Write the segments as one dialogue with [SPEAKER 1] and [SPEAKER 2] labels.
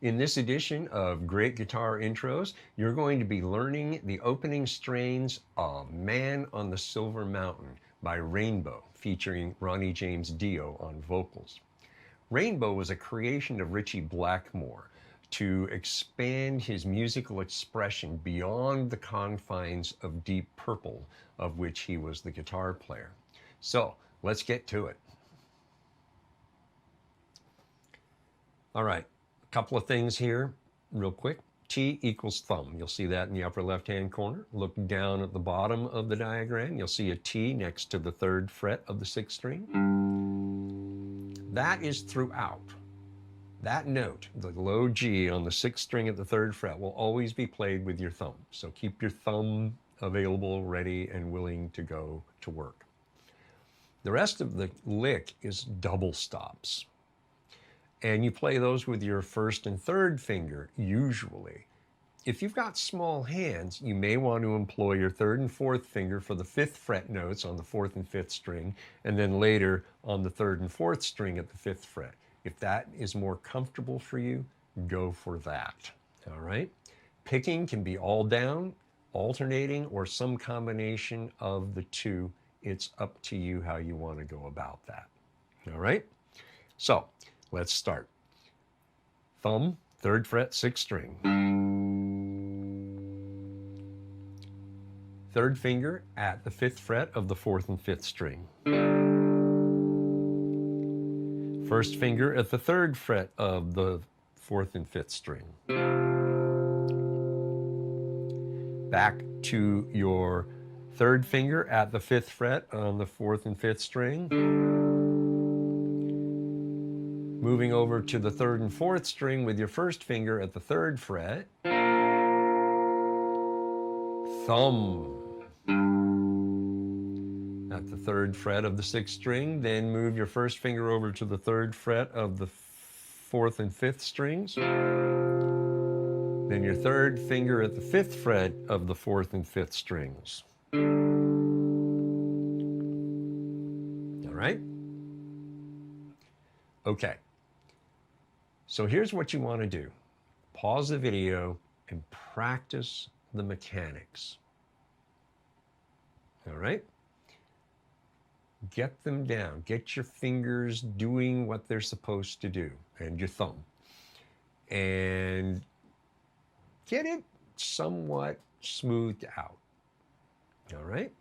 [SPEAKER 1] In this edition of Great Guitar Intros, you're going to be learning the opening strains of Man on the Silver Mountain by Rainbow, featuring Ronnie James Dio on vocals. Rainbow was a creation of Ritchie Blackmore to expand his musical expression beyond the confines of Deep Purple, of which he was the guitar player. So let's get to it. All right. Couple of things here real quick. T equals thumb. You'll see that in the upper left-hand corner. Look down at the bottom of the diagram. You'll see a T next to the 3rd fret of the 6th string. That is throughout. That note, the low G on the 6th string at the 3rd fret, will always be played with your thumb. So keep your thumb available, ready, and willing to go to work. The rest of the lick is double stops. And you play those with your 1st and 3rd finger, usually. If you've got small hands, you may want to employ your 3rd and 4th finger for the 5th fret notes on the 4th and 5th string, and then later on the 3rd and 4th string at the 5th fret. If that is more comfortable for you, go for that, all right? Picking can be all down, alternating, or some combination of the two. It's up to you how you want to go about that, all right? So, let's start. Thumb, 3rd fret, 6th string. 3rd finger at the 5th fret of the 4th and 5th string. 1st finger at the 3rd fret of the 4th and 5th string. Back to your 3rd finger at the 5th fret on the 4th and 5th string. Moving over to the 3rd and 4th string with your 1st finger at the 3rd fret. Thumb at the 3rd fret of the 6th string. Then move your 1st finger over to the 3rd fret of the 4th and 5th strings. Then your 3rd finger at the 5th fret of the 4th and 5th strings. All right? Okay. So here's what you want to do. Pause the video and practice the mechanics. All right? Get them down. Get your fingers doing what they're supposed to do, and your thumb. And get it somewhat smoothed out. All right?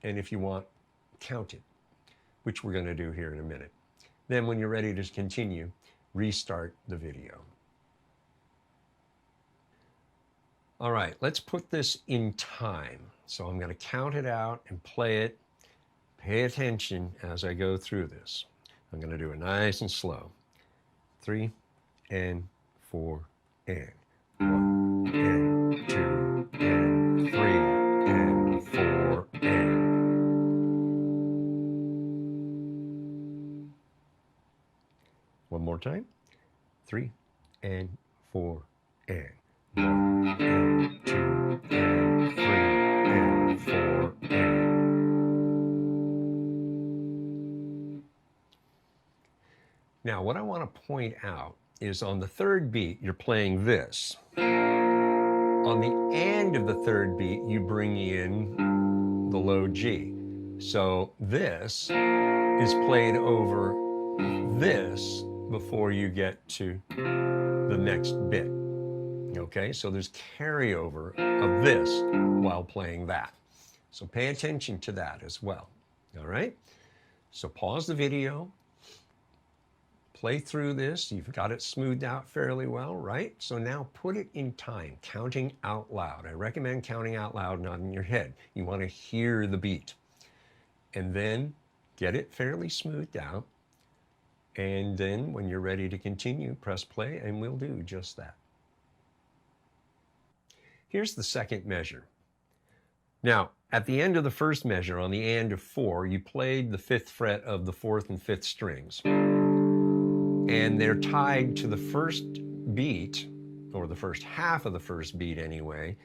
[SPEAKER 1] And if you want, count it, which we're going to do here in a minute. Then when you're ready to continue, restart the video. All right, let's put this in time. So I'm going to count it out and play it. Pay attention as I go through this. I'm going to do it nice and slow. 3 and 4 and 1 and 2 and 3 and 4 and. One more time. 3 and 4 and 1 and 2 and 3 and 4 and. Now, what I want to point out is on the 3rd beat, you're playing this. On the end of the 3rd beat, you bring in the low G. So this is played over this before you get to the next bit. Okay, so there's carryover of this while playing that. So pay attention to that as well. All right, so pause the video, play through this. You've got it smoothed out fairly well, right? So now put it in time, counting out loud. I recommend counting out loud, not in your head. You want to hear the beat. And then get it fairly smoothed out. And then when you're ready to continue, press play and we'll do just that. Here's the second measure. Now, at the end of the first measure, on the and of 4, you played the 5th fret of the 4th and 5th strings. And they're tied to the first beat, or the first half of the first beat anyway,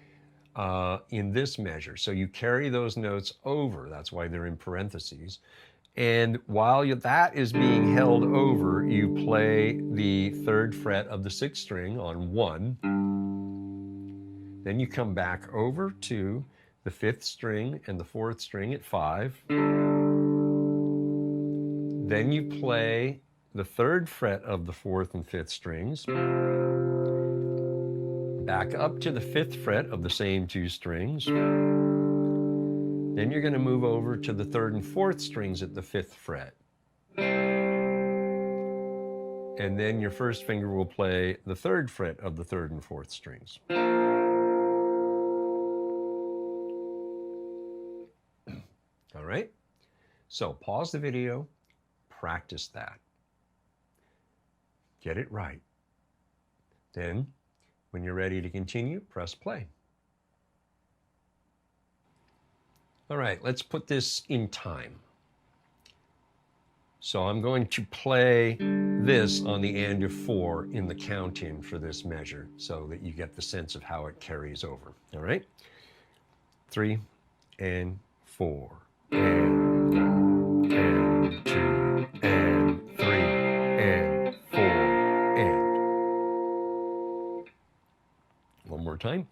[SPEAKER 1] in this measure. So you carry those notes over. That's why they're in parentheses. And while that is being held over, you play the 3rd fret of the 6th string on 1. Then you come back over to the 5th string and the 4th string at 5. Then you play the 3rd fret of the 4th and 5th strings, back up to the 5th fret of the same 2 strings. Then you're going to move over to the 3rd and 4th strings at the 5th fret. And then your first finger will play the 3rd fret of the 3rd and 4th strings. All right? So pause the video, practice that. Get it right. Then, when you're ready to continue, press play. All right, let's put this in time. So I'm going to play this on the and of 4 in the count-in for this measure so that you get the sense of how it carries over. All right? 3 and 4 and 1 and 2 and 3 and 4 and. One more time.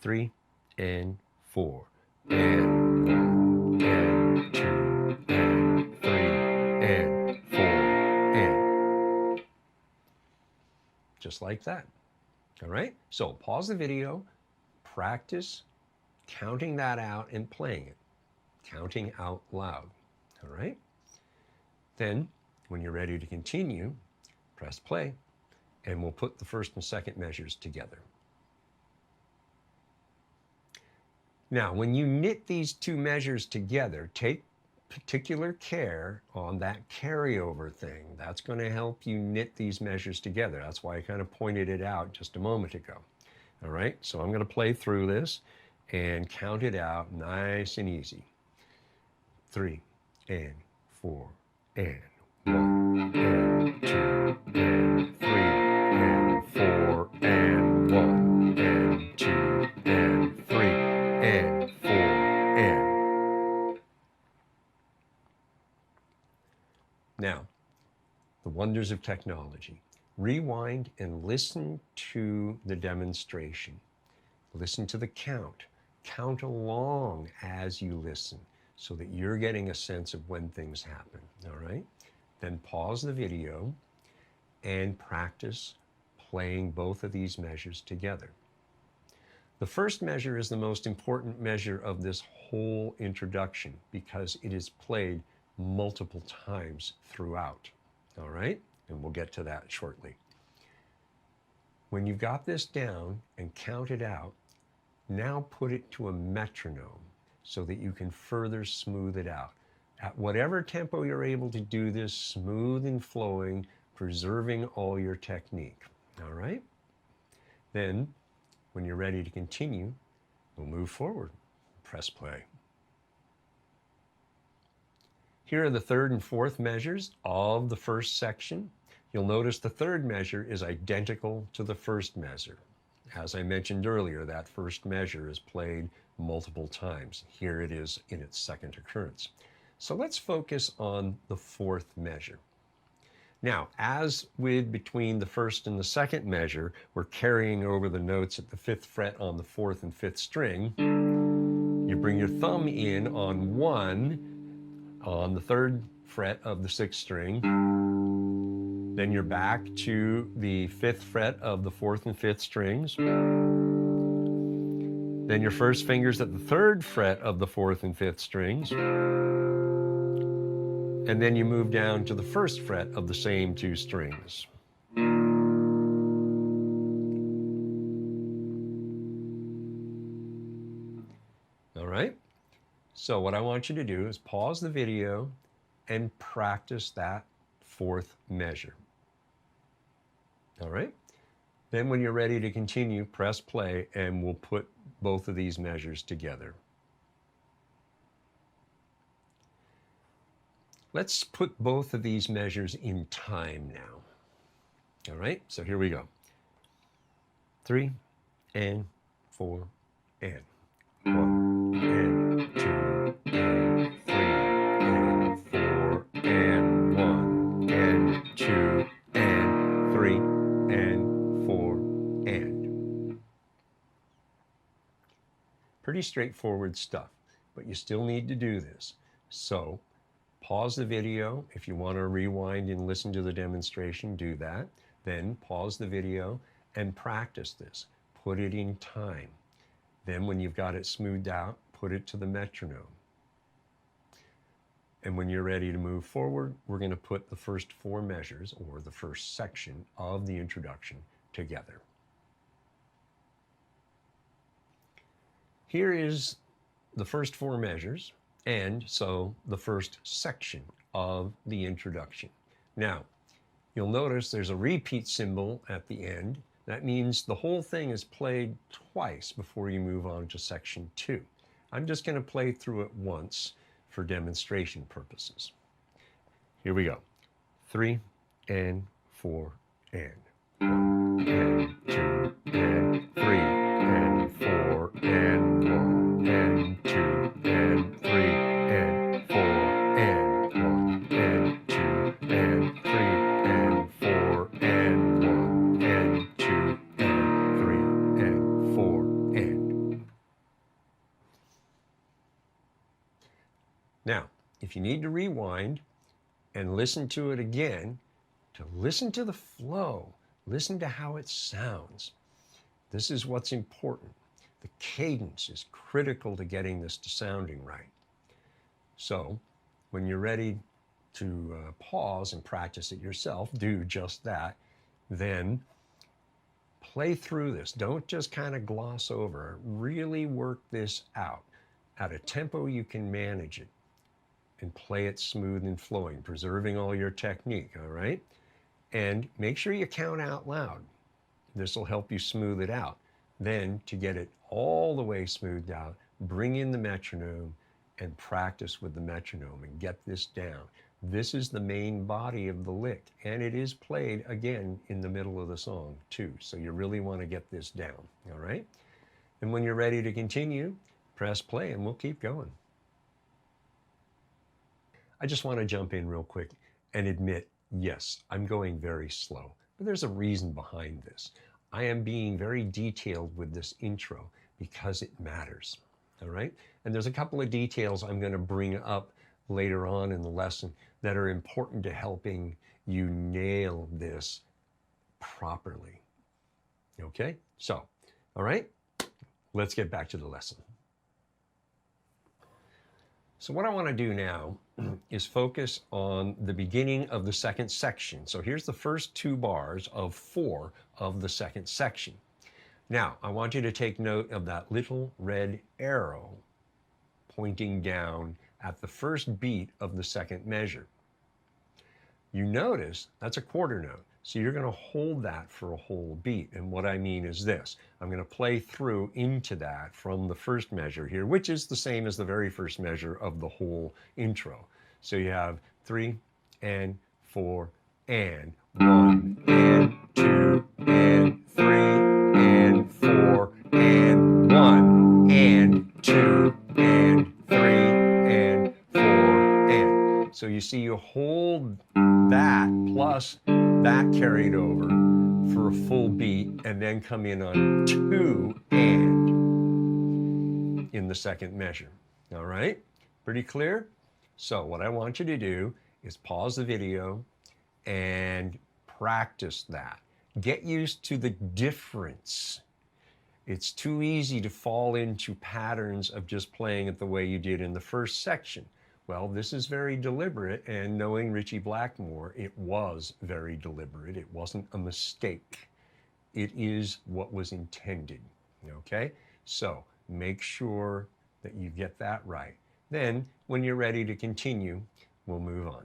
[SPEAKER 1] 3 and 4 and 1 and 2 and 3 and 4 and. Just like that. All right? So pause the video, practice counting that out and playing it. Counting out loud. All right? Then, when you're ready to continue, press play, and we'll put the first and second measures together. Now, when you knit these two measures together, take particular care on that carryover thing. That's going to help you knit these measures together. That's why I kind of pointed it out just a moment ago. All right, so I'm going to play through this and count it out nice and easy. 3 and 4 and 1 and 2 and 3 and 4 and 1 and 2 and 3 and 4 and. Now, the wonders of technology. Rewind and listen to the demonstration. Listen to the count. Count along as you listen so that you're getting a sense of when things happen, all right? Then pause the video and practice playing both of these measures together. The first measure is the most important measure of this whole introduction because it is played multiple times throughout, all right? And we'll get to that shortly. When you've got this down and counted out, now put it to a metronome so that you can further smooth it out. At whatever tempo you're able to do this, smooth and flowing, preserving all your technique, all right? Then, when you're ready to continue, we'll move forward. Press play. Here are the 3rd and 4th measures of the first section. You'll notice the 3rd measure is identical to the 1st measure. As I mentioned earlier, that first measure is played multiple times. Here it is in its 2nd occurrence. So let's focus on the 4th measure. Now, as with between the 1st and the 2nd measure, we're carrying over the notes at the 5th fret on the 4th and 5th string. You bring your thumb in on 1 on the 3rd fret of the 6th string. Then you're back to the 5th fret of the 4th and 5th strings. Then your first finger's at the 3rd fret of the 4th and 5th strings. And then you move down to the 1st fret of the same 2 strings. All right? So what I want you to do is pause the video and practice that fourth measure. All right? Then when you're ready to continue, press play and we'll put both of these measures together. Let's put both of these measures in time now. All right, so here we go. 3 and 4 and 1 and 2 and 3 and 4 and 1 and 2 and 3 and 4 and. Pretty straightforward stuff, but you still need to do this. So pause the video. If you want to rewind and listen to the demonstration, do that. Then pause the video and practice this. Put it in time. Then when you've got it smoothed out, put it to the metronome. And when you're ready to move forward, we're going to put the first 4 measures, or the first section of the introduction, together. Here is the first 4 measures, and so the first section of the introduction. Now, you'll notice there's a repeat symbol at the end. That means the whole thing is played twice before you move on to section 2. I'm just going to play through it once for demonstration purposes. Here we go. 3 and 4 and 1 and 2 and 3 and 4 and 1 and 2 and 3 and 4 and 1 and 2 and 3 and 4 and 1 and 2 and 3 and 4 and. Now, if you need to rewind and listen to it again, to listen to the flow, listen to how it sounds. This is what's important. The cadence is critical to getting this to sounding right. So when you're ready to pause and practice it yourself, do just that. Then play through this. Don't just kind of gloss over it. Really work this out at a tempo you can manage it and play it smooth and flowing, preserving all your technique, all right? And make sure you count out loud. This will help you smooth it out. Then, to get it all the way smoothed out, bring in the metronome and practice with the metronome and get this down. This is the main body of the lick, and it is played again in the middle of the song too. So you really want to get this down, all right? And when you're ready to continue, press play and we'll keep going. I just want to jump in real quick and admit, yes, I'm going very slow, but there's a reason behind this. I am being very detailed with this intro because it matters, all right? And there's a couple of details I'm going to bring up later on in the lesson that are important to helping you nail this properly, okay? So, all right, let's get back to the lesson. So what I want to do now is focus on the beginning of the second section. So here's the first 2 bars of 4 of the second section. Now, I want you to take note of that little red arrow pointing down at the first beat of the second measure. You notice that's a quarter note. So you're going to hold that for a whole beat. And what I mean is this. I'm going to play through into that from the first measure here, which is the same as the very first measure of the whole intro. So you have 3 and 4 and 1 and 2 and 3 and 4 and 1 and 2 and 3 and 4 and. So you see you hold that plus that carried over for a full beat and then come in on 2 and in the second measure. All right, pretty clear? So what I want you to do is pause the video and practice that. Get used to the difference. It's too easy to fall into patterns of just playing it the way you did in the first section. Well, this is very deliberate, and knowing Ritchie Blackmore, it was very deliberate. It wasn't a mistake. It is what was intended, okay? So make sure that you get that right. Then, when you're ready to continue, we'll move on.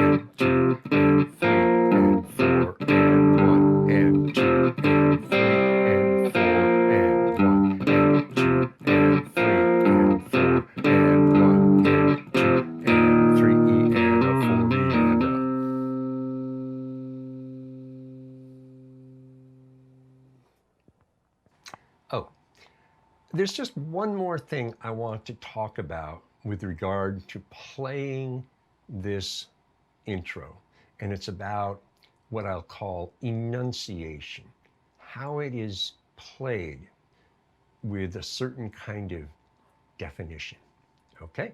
[SPEAKER 1] There's just one more thing I want to talk about with regard to playing this intro, and it's about what I'll call enunciation, how it is played with a certain kind of definition. Okay?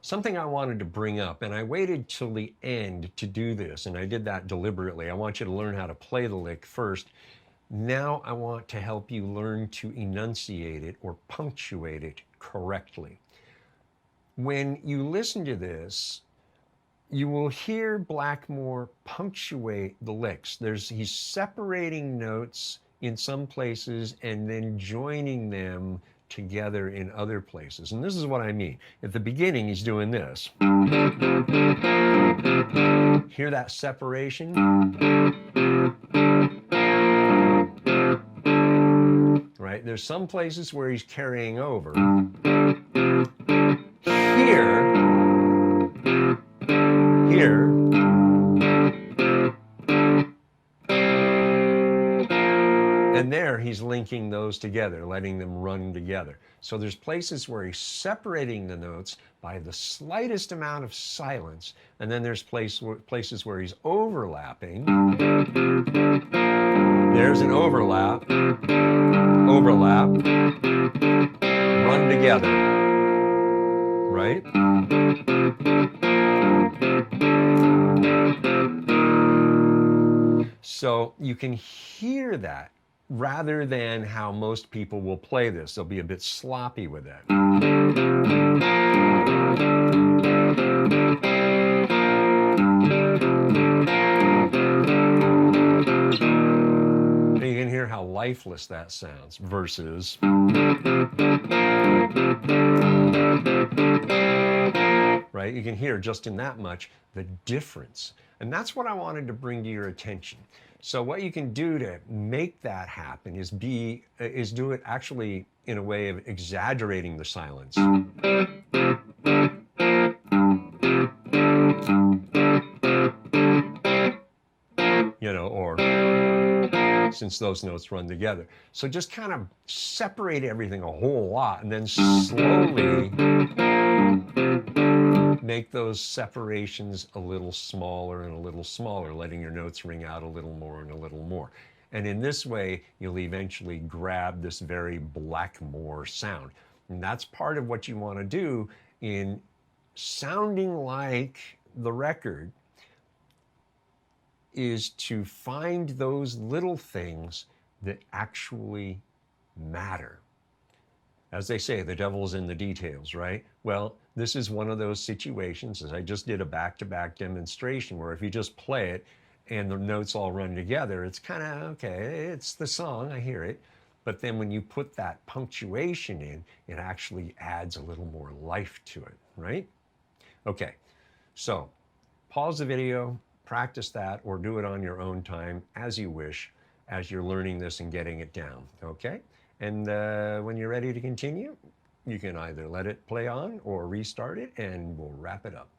[SPEAKER 1] Something I wanted to bring up, and I waited till the end to do this, and I did that deliberately. I want you to learn how to play the lick first. Now I want to help you learn to enunciate it or punctuate it correctly. When you listen to this, you will hear Blackmore punctuate the licks. He's separating notes in some places and then joining them together in other places. And this is what I mean. At the beginning, he's doing this. Hear that separation? Right? There's some places where he's carrying over. Here, and there he's linking those together, letting them run together. So there's places where he's separating the notes by the slightest amount of silence, and then there's places where he's overlapping. There's an overlap, run together, right? So you can hear that rather than how most people will play this. They'll be a bit sloppy with it. And you can hear how lifeless that sounds versus right? You can hear just in that much the difference. And that's what I wanted to bring to your attention. So what you can do to make that happen is do it actually in a way of exaggerating the silence. You know, or since those notes run together. So just kind of separate everything a whole lot and then slowly make those separations a little smaller and a little smaller, letting your notes ring out a little more and a little more. And in this way, you'll eventually grab this very Blackmore sound. And that's part of what you want to do in sounding like the record, is to find those little things that actually matter. As they say, the devil's in the details, right? Well, this is one of those situations, as I just did a back-to-back demonstration, where if you just play it and the notes all run together, it's kind of, okay, it's the song, I hear it. But then when you put that punctuation in, it actually adds a little more life to it, right? Okay, so pause the video, practice that, or do it on your own time as you wish, as you're learning this and getting it down, okay? And when you're ready to continue, you can either let it play on or restart it, and we'll wrap it up.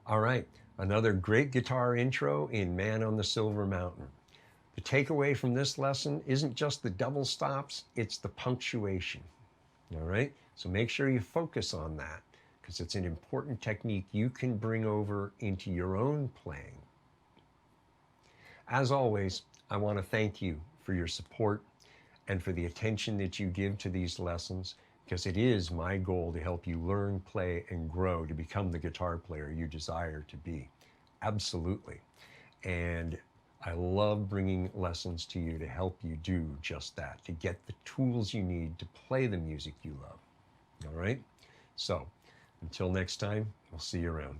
[SPEAKER 1] All right, another great guitar intro in Man on the Silver Mountain. The takeaway from this lesson isn't just the double stops, it's the punctuation. All right, so make sure you focus on that, because it's an important technique you can bring over into your own playing. As always, I want to thank you for your support and for the attention that you give to these lessons, because it is my goal to help you learn, play, and grow to become the guitar player you desire to be. Absolutely. And I love bringing lessons to you to help you do just that, to get the tools you need to play the music you love. All right? So, until next time, we'll see you around.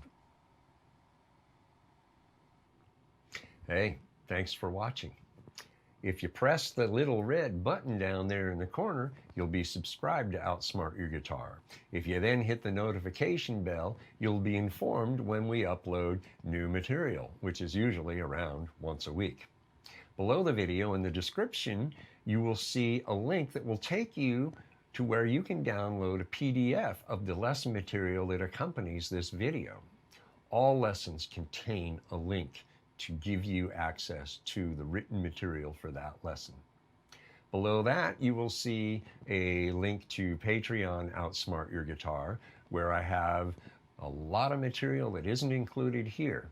[SPEAKER 1] Hey, thanks for watching. If you press the little red button down there in the corner, you'll be subscribed to Outsmart Your Guitar. If you then hit the notification bell, you'll be informed when we upload new material, which is usually around once a week. Below the video in the description, you will see a link that will take you to where you can download a PDF of the lesson material that accompanies this video. All lessons contain a link to give you access to the written material for that lesson. Below that, you will see a link to Patreon Outsmart Your Guitar, where I have a lot of material that isn't included here.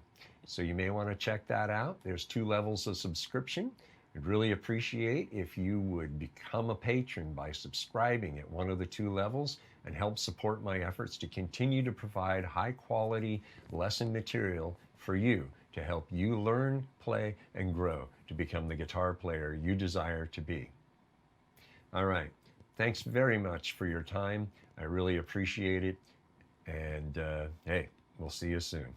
[SPEAKER 1] So you may want to check that out. There's 2 levels of subscription. I'd really appreciate if you would become a patron by subscribing at one of the 2 levels and help support my efforts to continue to provide high quality lesson material for you to help you learn, play, and grow to become the guitar player you desire to be. All right. Thanks very much for your time. I really appreciate it. And hey, we'll see you soon.